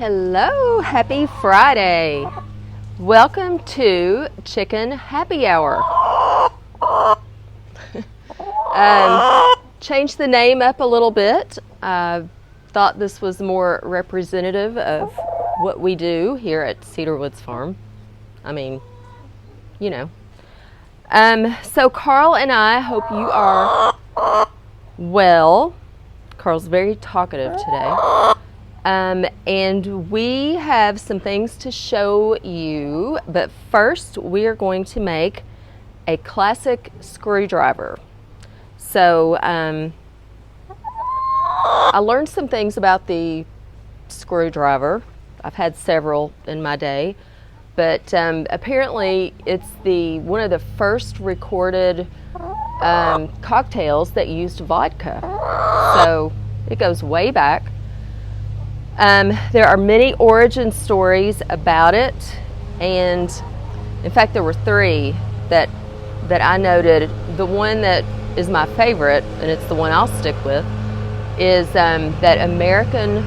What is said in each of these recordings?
Hello, happy Friday. Welcome to Chicken Happy Hour. Changed the name up a little bit. I thought this was more representative of what we do here at Cedar Woods Farm. I mean, you know. So Carl and I hope you are well. Carl's very talkative today. And we have some things to show you, but first we are going to make a classic screwdriver. So I learned some things about the screwdriver. I've had several in my day, but apparently it's one of the first recorded cocktails that used vodka. So it goes way back. There are many origin stories about it, and in fact there were three that I noted. The one that is my favorite, and it's the one I'll stick with, is that American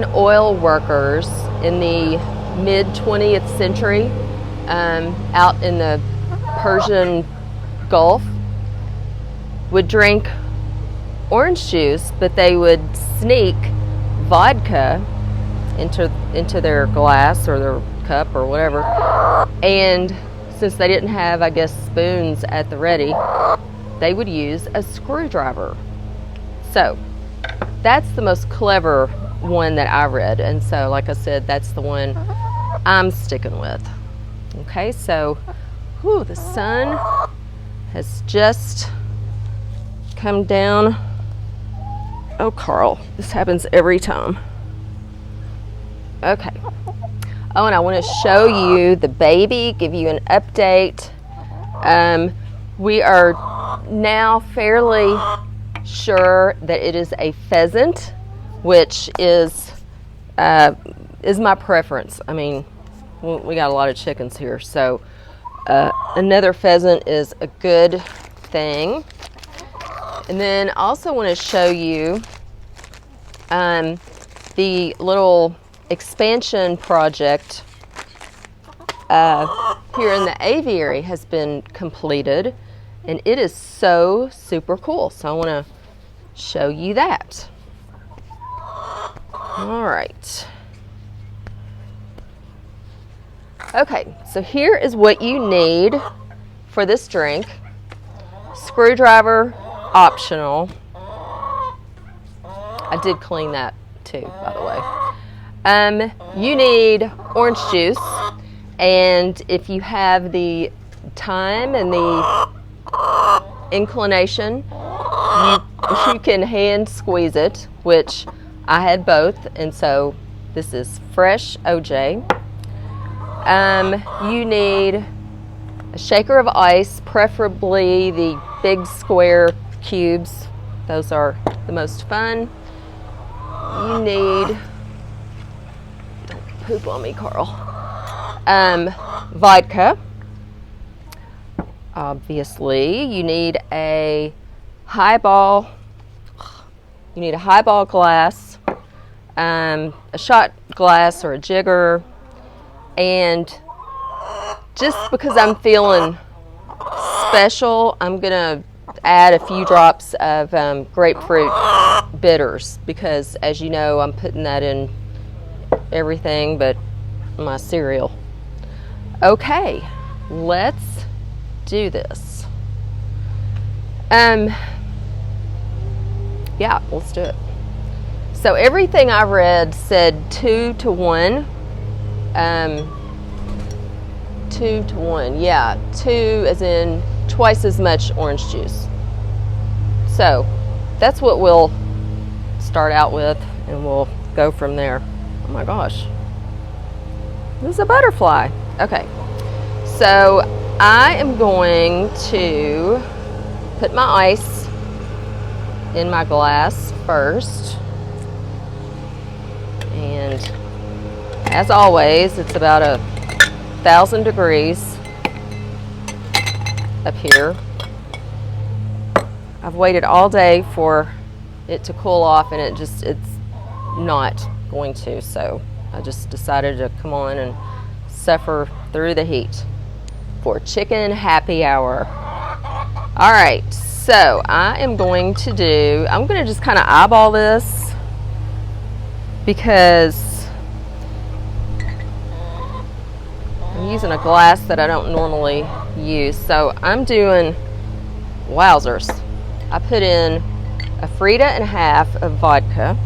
oil workers in the mid 20th century out in the Persian Gulf would drink orange juice, but they would sneak vodka into their glass or their cup or whatever, and since they didn't have, I guess, spoons at the ready, they would use a screwdriver. So that's the most clever one that I read, and so like I said, that's the one I'm sticking with. Okay, so the sun has just come down. Oh, Carl, this happens every time. Okay. Oh, and I want to show you the baby, give you an update. We are now fairly sure that it is a pheasant, which is my preference. I mean, we got a lot of chickens here, so another pheasant is a good thing. And then I also want to show you the little expansion project here in the aviary has been completed, and it is so super cool. So I want to show you that. All right. Okay, so here is what you need for this drink. Screwdriver, optional. I did clean that too, by the way. You need orange juice, and if you have the time and the inclination, you can hand squeeze it, which I had both, and so this is fresh OJ. You need a shaker of ice, preferably the big square cubes. Those are the most fun. You need, don't poop on me, Carl, vodka. Obviously, you need a highball. You need a highball glass, a shot glass or a jigger, and just because I'm feeling special, I'm gonna add a few drops of grapefruit bitters, because as you know, I'm putting that in everything but my cereal. Okay, let's do this. Yeah, let's do it. So everything I read said 2 to 1. 2 to 1, yeah, 2 as in twice as much orange juice. So that's what we'll start out with, and we'll go from there. Oh my gosh, this is a butterfly. Okay, so I am going to put my ice in my glass first, and as always, it's about 1,000 degrees up here. I've waited all day for it to cool off, and it's not going to. So I just decided to come on and suffer through the heat for chicken happy hour. All right, so I'm going to just kind of eyeball this because I'm using a glass that I don't normally use. So I'm doing, wowzers, I put in a Frida and a half of vodka,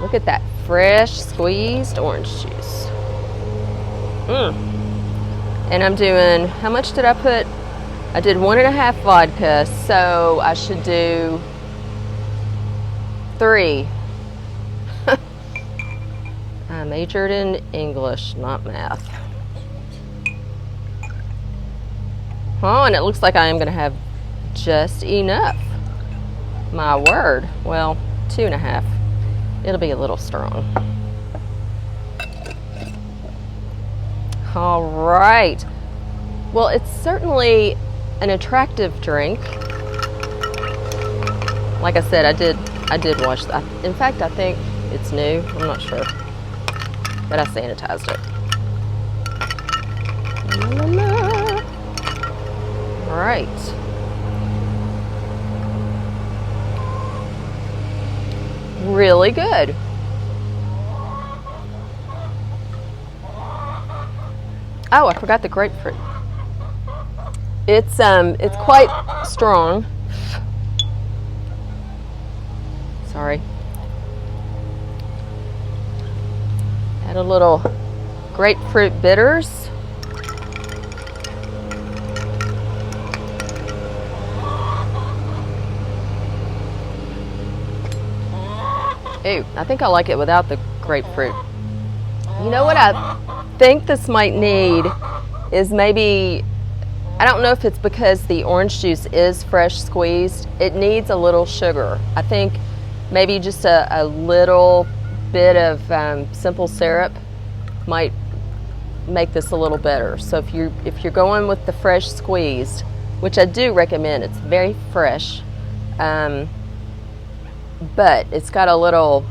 look at that fresh squeezed orange juice. And I'm doing, how much did I put? I did 1.5 vodka, so I should do 3. I majored in English, not math. Oh, and it looks like I am going to have just enough. My word. Well, 2.5. It'll be a little strong. All right. Well, it's certainly an attractive drink. Like I said, I did wash that. In fact, I think it's new. I'm not sure, but I sanitized it. La, la, la. All right. Really good. Oh, I forgot the grapefruit. It's quite strong. Sorry. Add a little grapefruit bitters. Ooh, I think I like it without the grapefruit. You know what I think this might need is maybe, I don't know if it's because the orange juice is fresh squeezed, it needs a little sugar. I think maybe just a little bit of simple syrup might make this a little better. So if you're going with the fresh squeezed, which I do recommend, it's very fresh, but it's got a little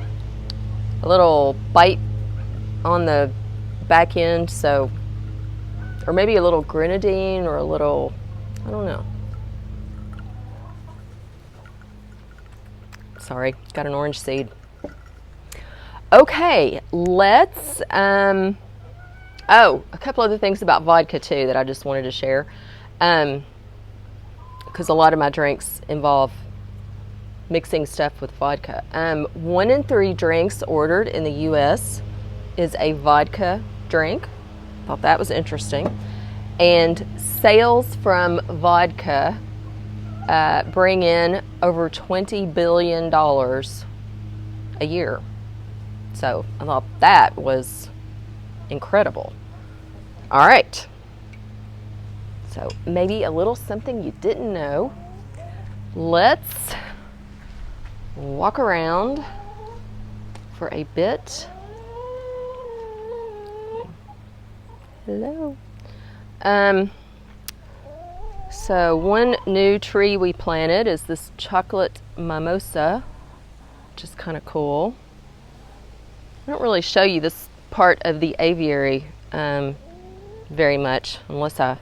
bite on the back end, so, or maybe a little grenadine or a little, I don't know. Sorry, got an orange seed. Okay, let's, oh, a couple other things about vodka too that I just wanted to share, because a lot of my drinks involve mixing stuff with vodka. 1 in 3 drinks ordered in the U.S. is a vodka drink. Thought that was interesting. And sales from vodka bring in over $20 billion a year. So I thought that was incredible. All right. So maybe a little something you didn't know. Let's walk around for a bit. Hello. So one new tree we planted is this chocolate mimosa, which is kind of cool. I don't really show you this part of the aviary very much unless I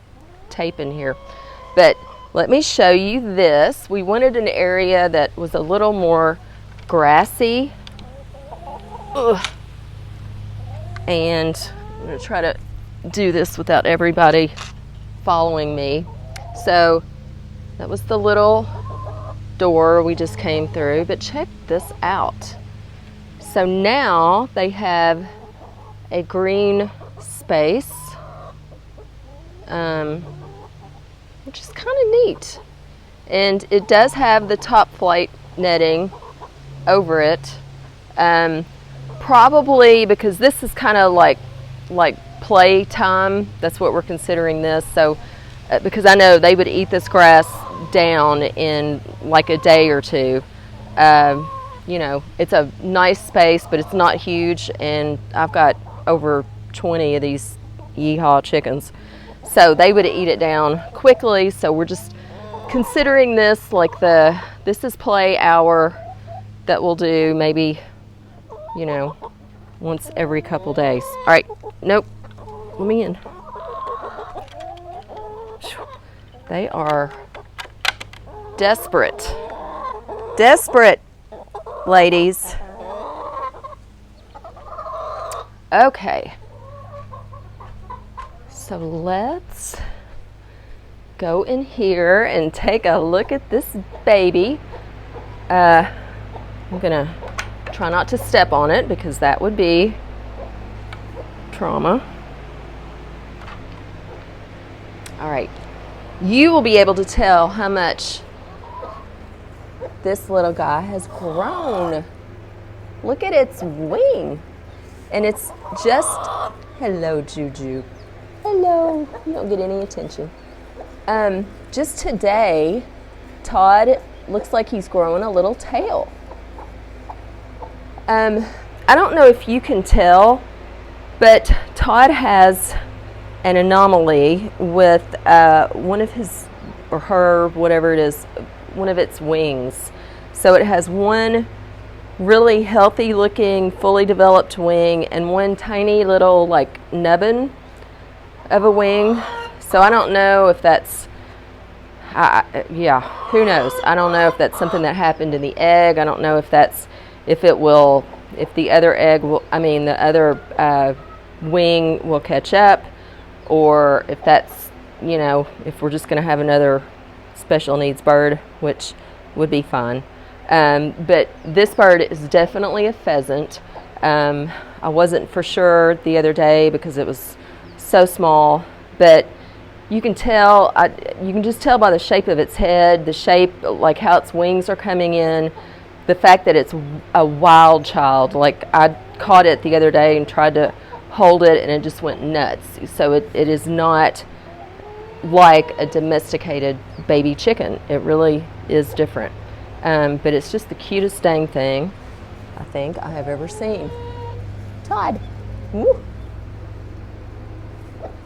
tape in here, but let me show you this. We wanted an area that was a little more grassy. Ugh. And I'm going to try to do this without everybody following me. So that was the little door we just came through, but check this out. So now they have a green space, which is kind of neat. And it does have the top flight netting over it. Probably because this is kind of like play time. That's what we're considering this. So because I know they would eat this grass down in like a day or two. You know, it's a nice space, but it's not huge, and I've got over 20 of these yeehaw chickens. So they would eat it down quickly, so we're just considering this like this is play hour that we'll do maybe, you know, once every couple days. All right, nope, let me in. They are desperate. Desperate, ladies. Okay. So let's go in here and take a look at this baby. I'm gonna try not to step on it because that would be trauma. All right. You will be able to tell how much this little guy has grown. Look at its wing. And it's just, hello, Juju. Hello. You don't get any attention. Just today, Todd looks like he's growing a little tail. I don't know if you can tell, but Todd has an anomaly with one of his, or her, whatever it is, one of its wings. So it has one really healthy looking, fully developed wing and one tiny little like nubbin of a wing. So I don't know if that's, yeah, who knows? I don't know if that's something that happened in the egg. I don't know if that's, if it will, if the other egg will, I mean the other wing will catch up, or if that's, you know, if we're just going to have another special needs bird, which would be fine. But this bird is definitely a pheasant. I wasn't for sure the other day because it was so small, but you can tell, you can just tell by the shape of its head, the shape, like how its wings are coming in, the fact that it's a wild child. Like I caught it the other day and tried to hold it and it just went nuts. So it is not like a domesticated baby chicken. It really is different. But it's just the cutest dang thing I think I have ever seen. Todd. Woo.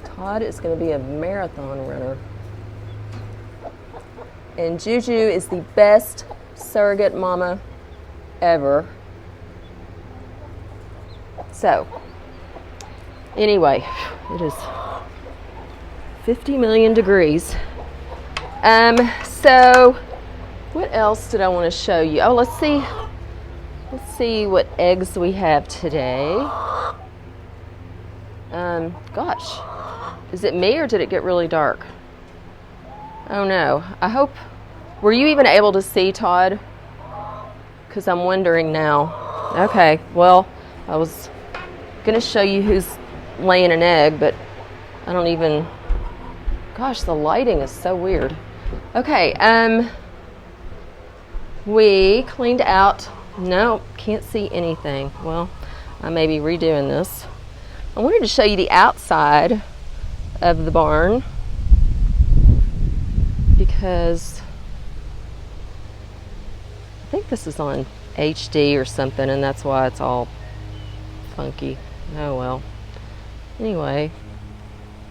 Todd is going to be a marathon runner. And Juju is the best surrogate mama ever. So, anyway, it is 50 million degrees. So, what else did I want to show you? Oh, let's see what eggs we have today. Gosh, is it me or did it get really dark? Oh no, I hope, were you even able to see Todd? Because I'm wondering now. Okay, well, I was gonna show you who's laying an egg, but I don't even, gosh, the lighting is so weird. Okay, we cleaned out, no, can't see anything. Well, I may be redoing this. I wanted to show you the outside of the barn because I think this is on HD or something and that's why it's all funky. Oh well. Anyway,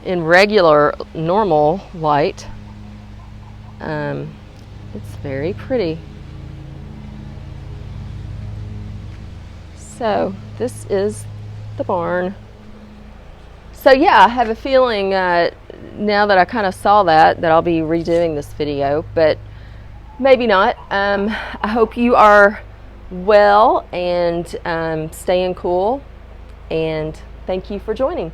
in regular, normal light, it's very pretty. So this is the barn. So yeah, I have a feeling now that I kind of saw that I'll be redoing this video, but maybe not. I hope you are well and staying cool, and thank you for joining.